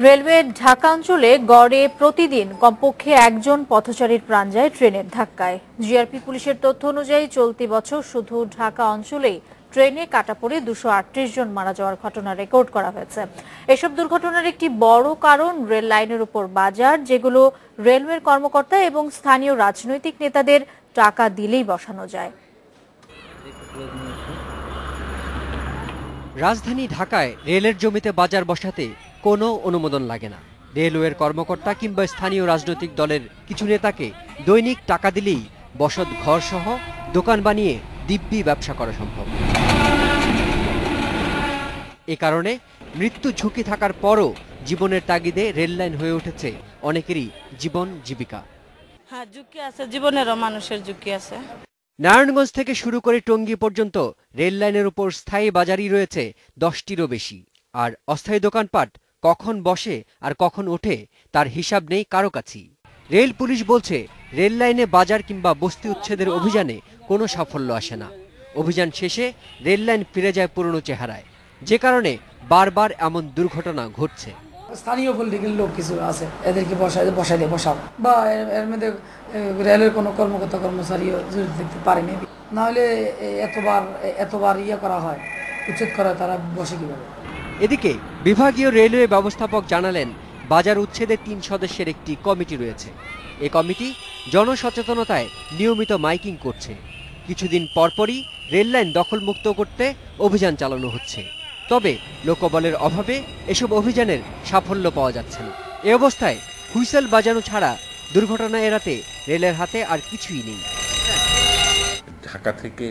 Railway Dhaka অঞ্চলে গড়ে প্রতিদিন কমপক্ষে একজন পথচারীর প্রাণ যায় ট্রেনের ধাক্কায়। জিআরপি পুলিশের তথ্য অনুযায়ী চলতি বছর শুধু ঢাকা অঞ্চলেই ট্রেনে কাটা পড়ে 238 জন মারা যাওয়ার ঘটনা রেকর্ড করা হয়েছে। এসব দুর্ঘটনার একটি বড় কারণ রেল লাইনের উপর বাজার, যেগুলো রেলওয়ের কর্মকর্তা এবং স্থানীয় রাজনৈতিক নেতাদের টাকা দিলেই বসানো যায়। রাজধানী ঢাকায় রেলের জমিতে বাজার বসাতে কোনো অনুমোদন লাগে না। রেলওয়ের কর্মকর্তা কিংবা স্থানীয় রাজনৈতিক দলের কিছু নেতাকে দৈনিক টাকা দিলেই বসত ঘর সহ দোকান বানিয়ে দিব্যি ব্যবসা করা সম্ভব। এ কারণে মৃত্যু ঝুঁকি থাকার পরও জীবনের তাগিদে রেল লাইন হয়ে উঠেছে অনেকেরই জীবন জীবিকা। হ্যাঁ, ঝুঁকি আছে, জীবনেরও মানুষের ঝুঁকি আছে। নারায়ণগঞ্জ থেকে শুরু করে টঙ্গী পর্যন্ত রেল লাইনের উপর স্থায়ী বাজারই রয়েছে 10টিরও বেশি। আর অস্থায়ী দোকানপাট কখন বসে আর কখন ওঠে তার হিসাব নেই কারো কাছেই। রেল পুলিশ বলছে, রেল লাইনে বাজার কিংবা বস্তি উচ্ছেদের অভিযানে কোনো সাফল্য আসে না। অভিযান শেষে রেল লাইন ফিরে যায় পুরনো চেহারায়, যে কারণে বারবার এমন দুর্ঘটনা ঘটছে। স্থানীয় পলিটিক্যাল লোক কিছু আছে, এদেরকে বসাই দিয়ে বসাও, বা এর মধ্যে রেলের কোনো কর্মকর্তা কর্মচারীও জড়িত দেখতে পারেনি। নাহলে এতবার ইয়ে করা হয়, উচ্ছেদ করা হয়, তারা বসে কিভাবে? এদিকে বিভাগীয় রেলওয়ে ব্যবস্থাপক জানালেন, বাজার উচ্ছেদে 3 সদস্যের একটি কমিটি রয়েছে। এই কমিটি জনসচেতনতায় নিয়মিত মাইকিং করছে। কিছুদিন পরপরই রেল লাইন দখলমুক্ত করতে অভিযান চালানো হচ্ছে। তবে লোকবলের অভাবে এসব অভিযানের সাফল্য পাওয়া যাচ্ছে না। এ অবস্থায় হুইসেল বাজানো ছাড়া দুর্ঘটনা এড়াতে রেলের হাতে আর কিছুই নেই। ঢাকা থেকে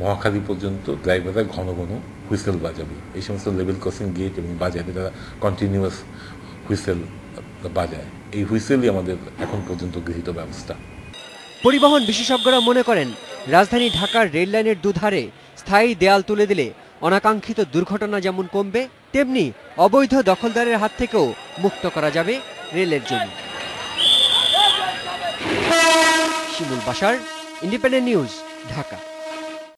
মহাখালী পর্যন্ত ড্রাইভাররা ঘন ঘন হুইসেল বাজাবে। এই সমস্ত লেভেল ক্রসিং গেট এবং বাজারে তারা কন্টিনিউয়াস হুইসেল বাজায়। এই হুইসেলই আমাদের এখন পর্যন্ত গৃহীত ব্যবস্থা। পরিবহন বিশেষজ্ঞরা মনে করেন, রাজধানী ঢাকার রেল লাইনের দুধারে স্থায়ী দেয়াল তুলে দিলে অনাকাঙ্ক্ষিত দুর্ঘটনা যেমন কমবে, তেমনি অবৈধ দখলদারের হাত থেকেও মুক্ত করা যাবে রেলের জমি। শিমুল বাশার, ইন্ডিপেন্ডেন্ট নিউজ, ঢাকা।